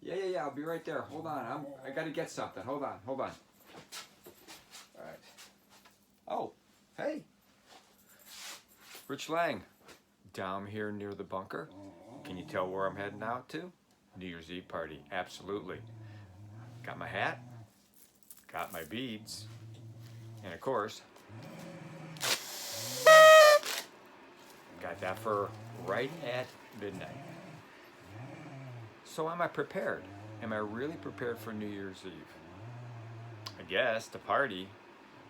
Yeah. I'll be right there. Hold on. I got to get something. Hold on. All right. Oh, hey, Rich Lang, down here near the bunker. Can you tell where I'm heading out to? New Year's Eve party. Absolutely. Got my hat. Got my beads. And of course, got that for right at midnight. So am I prepared? Am I really prepared for New Year's Eve? I guess to party,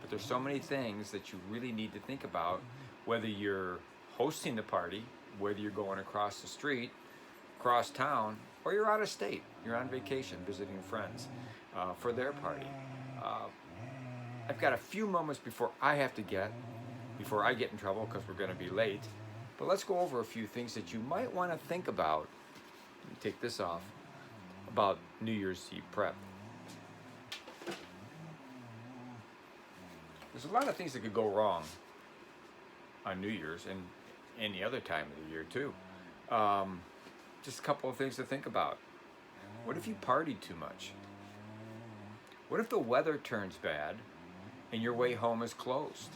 but there's so many things that you really need to think about, whether you're hosting the party, whether you're going across the street, across town, or you're out of state. You're on vacation visiting friends for their party. I've got a few moments before I get in trouble because we're going to be late. But let's go over a few things that you might want to think about. Let me take this off, about New Year's Eve prep. There's a lot of things that could go wrong on New Year's and any other time of the year too. Just a couple of things to think about. What if you partied too much? What if the weather turns bad and your way home is closed?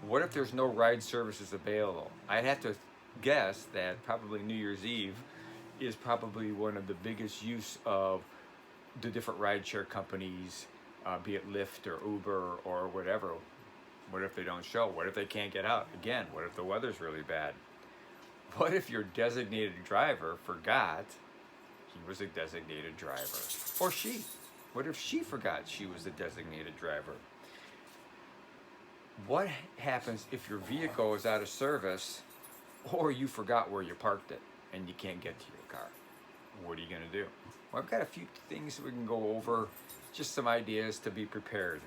What if there's no ride services available? I'd have to guess that probably New Year's Eve is probably one of the biggest use of the different rideshare companies, be it Lyft or Uber or whatever. What if they don't show? What if they can't get out? Again, what if the weather's really bad? What if your designated driver forgot he was a designated driver? Or she? What if she forgot she was a designated driver? What happens if your vehicle is out of service or you forgot where you parked it and you can't get to your car? What are you going to do? Well, I've got a few things we can go over, just some ideas to be prepared.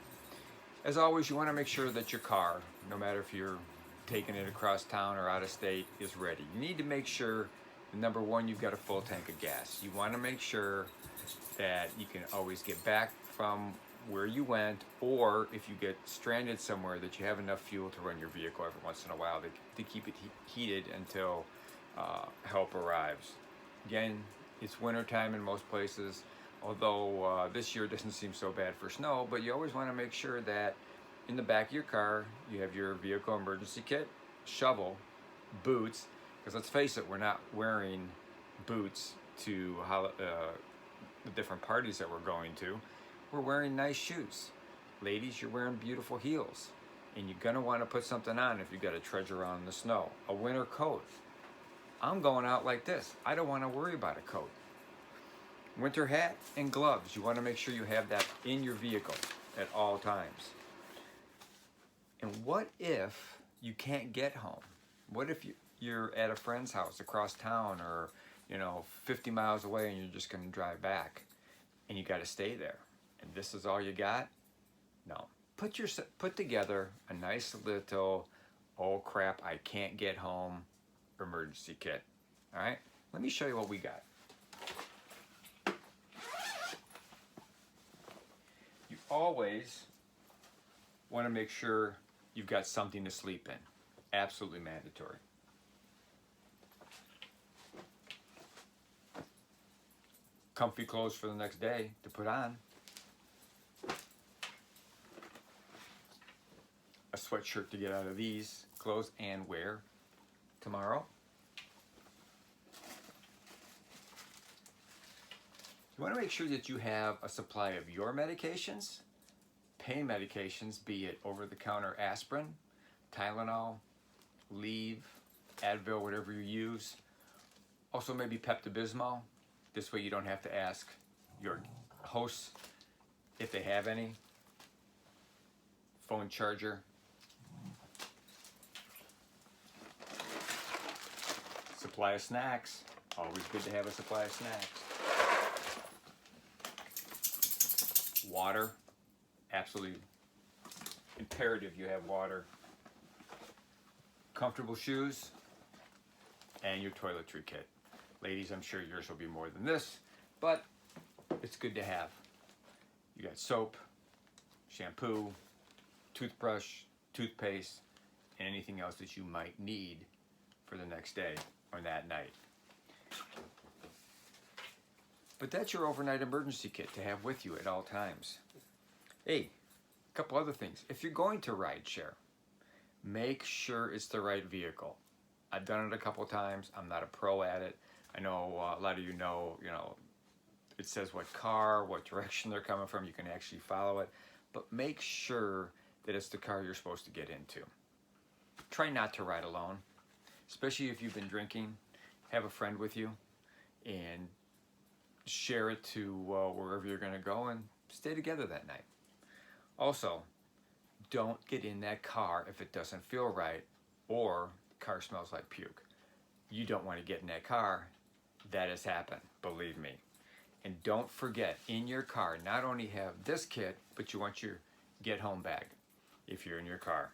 As always, you want to make sure that your car, no matter if you're taking it across town or out of state, is ready. You need to make sure, number one, you've got a full tank of gas. You want to make sure that you can always get back from where you went, or if you get stranded somewhere, that you have enough fuel to run your vehicle every once in a while to keep it heated until help arrives. Again, it's wintertime in most places, although this year doesn't seem so bad for snow, but you always want to make sure that in the back of your car you have your vehicle emergency kit, shovel, boots, because let's face it, we're not wearing boots to the different parties that we're going to. We're wearing nice shoes. Ladies, you're wearing beautiful heels, and you're gonna want to put something on if you got to trudge around in the snow. A winter coat. I'm going out like this. I don't want to worry about a coat. Winter hat and gloves. You want to make sure you have that in your vehicle at all times. And what if you can't get home? What if you're at a friend's house across town, or 50 miles away, and you're just going to drive back and you got to stay there, and this is all you got? No. Put together a nice little, oh crap, I can't get home emergency kit. All right, let me show you what we got. You always want to make sure you've got something to sleep in. Absolutely mandatory. Comfy clothes for the next day to put on. A sweatshirt to get out of these clothes and wear tomorrow. You want to make sure that you have a supply of your medications, pain medications, be it over-the-counter aspirin, Tylenol, Aleve, Advil, whatever you use. Also maybe Pepto-Bismol. This way you don't have to ask your hosts if they have any. Phone charger. Supply of snacks. Always good to have a supply of snacks. Water. Absolutely imperative you have water. Comfortable shoes. And your toiletry kit. Ladies, I'm sure yours will be more than this, but it's good to have. You got soap, shampoo, toothbrush, toothpaste, and anything else that you might need for the next day or that night. But that's your overnight emergency kit to have with you at all times. Hey, a couple other things. If you're going to ride share, make sure it's the right vehicle. I've done it a couple times. I'm not a pro at it. I know a lot of you know, it says what car, what direction they're coming from. You can actually follow it. But make sure that it's the car you're supposed to get into. Try not to ride alone, especially if you've been drinking. Have a friend with you and share it to wherever you're going to go and stay together that night. Also, don't get in that car if it doesn't feel right or the car smells like puke. You don't want to get in that car. That has happened, believe me. And don't forget, in your car, not only have this kit, but you want your get home bag if you're in your car.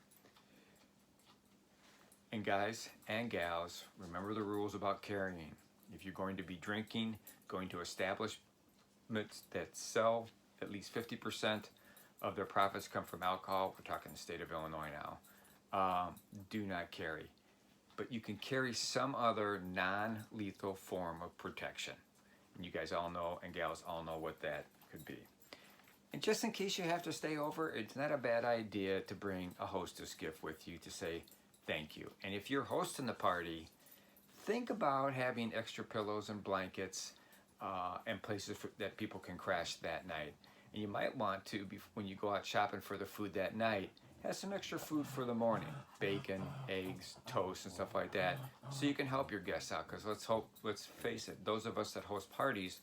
And guys and gals, remember the rules about carrying. If you're going to be drinking, going to establishments that sell at least 50% of their profits come from alcohol, we're talking the state of Illinois now, do not carry. But you can carry some other non-lethal form of protection. And you guys all know, and gals all know what that could be. And just in case you have to stay over, it's not a bad idea to bring a hostess gift with you to say thank you. And if you're hosting the party, think about having extra pillows and blankets and places that people can crash that night. And you might want to, when you go out shopping for the food that night, have some extra food for the morning. Bacon, eggs, toast, and stuff like that. So you can help your guests out. Because let's face it, those of us that host parties,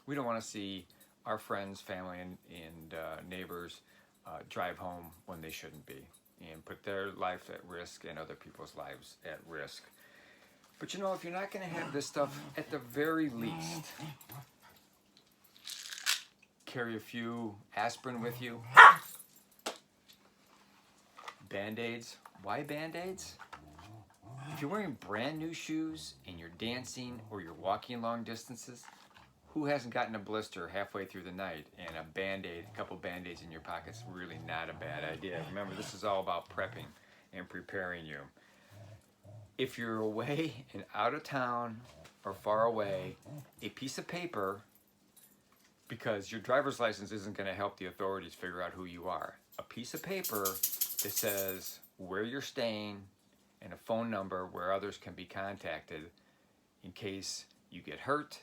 we don't want to see our friends, family, and neighbors drive home when they shouldn't be. And put their life at risk and other people's lives at risk. But if you're not going to have this stuff, at the very least, carry a few aspirin with you. Bandaids. Why Bandaids? If you're wearing brand new shoes and you're dancing or you're walking long distances, who hasn't gotten a blister halfway through the night? And a Band-Aid, a couple Band-Aids in your pocket's really not a bad idea. Remember, this is all about prepping and preparing you. If you're away and out of town or far away, a piece of paper, because your driver's license isn't going to help the authorities figure out who you are. A piece of paper that says where you're staying and a phone number where others can be contacted in case you get hurt,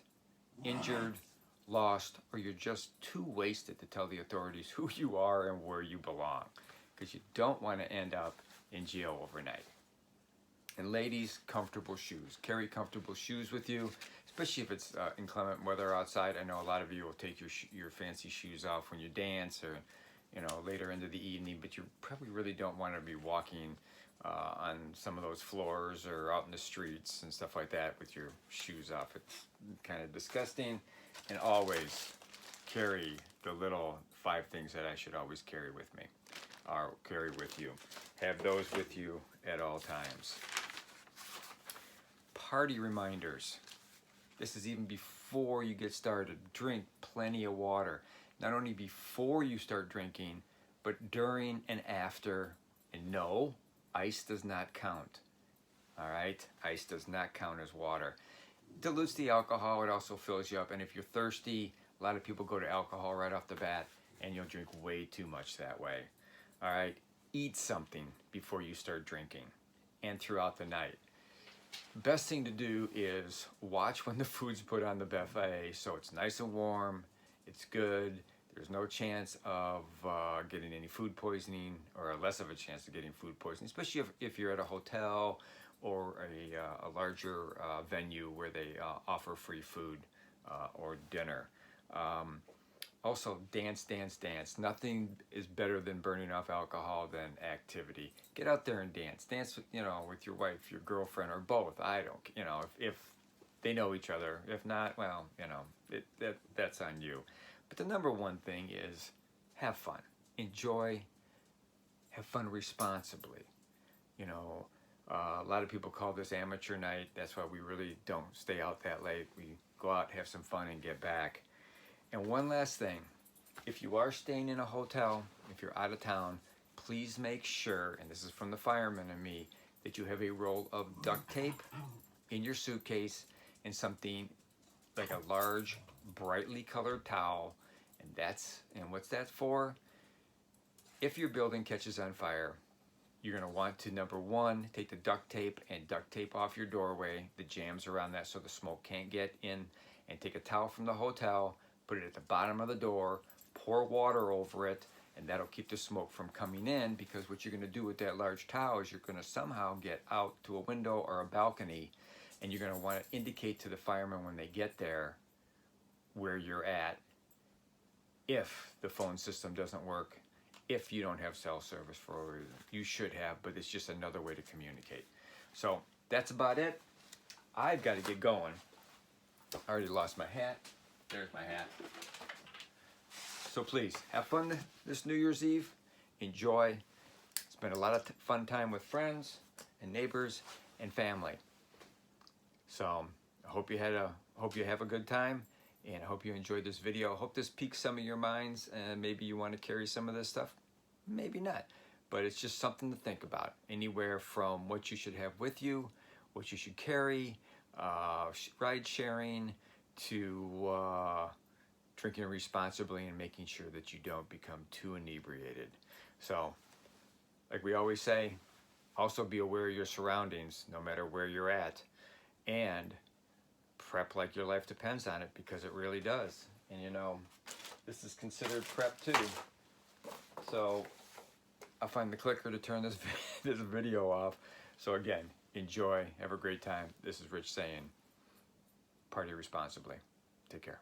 injured, lost, or you're just too wasted to tell the authorities who you are and where you belong, because you don't want to end up in jail overnight. And ladies, comfortable shoes. Carry comfortable shoes with you, especially if it's inclement weather outside. I know a lot of you will take your fancy shoes off when you dance or later into the evening, but you probably really don't want to be walking on some of those floors or out in the streets and stuff like that with your shoes off. It's kind of disgusting. And always carry the little 5 things that I should always carry with me, or carry with you. Have those with you at all times. Party reminders. This is even before you get started. Drink plenty of water. Not only before you start drinking, but during and after. And no, ice does not count. All right? Ice does not count as water. It dilutes the alcohol. It also fills you up. And if you're thirsty, a lot of people go to alcohol right off the bat, and you'll drink way too much that way. All right? Eat something before you start drinking and throughout the night. Best thing to do is watch when the food's put on the buffet so it's nice and warm, it's good, there's no chance of getting any food poisoning, or less of a chance of getting food poisoning, especially if you're at a hotel or a larger venue where they offer free food or dinner. Also, dance. Nothing is better than burning off alcohol than activity. Get out there and dance. Dance with your wife, your girlfriend, or both. I don't, if they know each other. If not, well, that's on you. But the number one thing is have fun. Enjoy. Have fun responsibly. A lot of people call this amateur night. That's why we really don't stay out that late. We go out, have some fun, and get back. And one last thing, if you are staying in a hotel, if you're out of town, please make sure, and this is from the fireman and me, that you have a roll of duct tape in your suitcase and something like a large, brightly colored towel, and what's that for? If your building catches on fire, you're going to want to, number one, take the duct tape and duct tape off your doorway, the jambs around that so the smoke can't get in, and take a towel from the hotel, put it at the bottom of the door, pour water over it, and that'll keep the smoke from coming in, because what you're going to do with that large towel is you're going to somehow get out to a window or a balcony, and you're going to want to indicate to the firemen when they get there where you're at if the phone system doesn't work, if you don't have cell service for a reason. You should have, but it's just another way to communicate. So that's about it. I've got to get going. I already lost my hat. There's my hat. So please, have fun this New Year's Eve. Enjoy. Spend a lot of fun time with friends and neighbors and family. So I hope you have a good time, and I hope you enjoyed this video. I hope this piques some of your minds, and maybe you want to carry some of this stuff. Maybe not, but it's just something to think about. Anywhere from what you should have with you, what you should carry, ride sharing, to drinking responsibly and making sure that you don't become too inebriated. So, like we always say, also be aware of your surroundings, no matter where you're at, and prep like your life depends on it, because it really does. And you know, this is considered prep too. So I'll find the clicker to turn this video off. So again, enjoy, have a great time. This is Rich saying, party responsibly. Take care.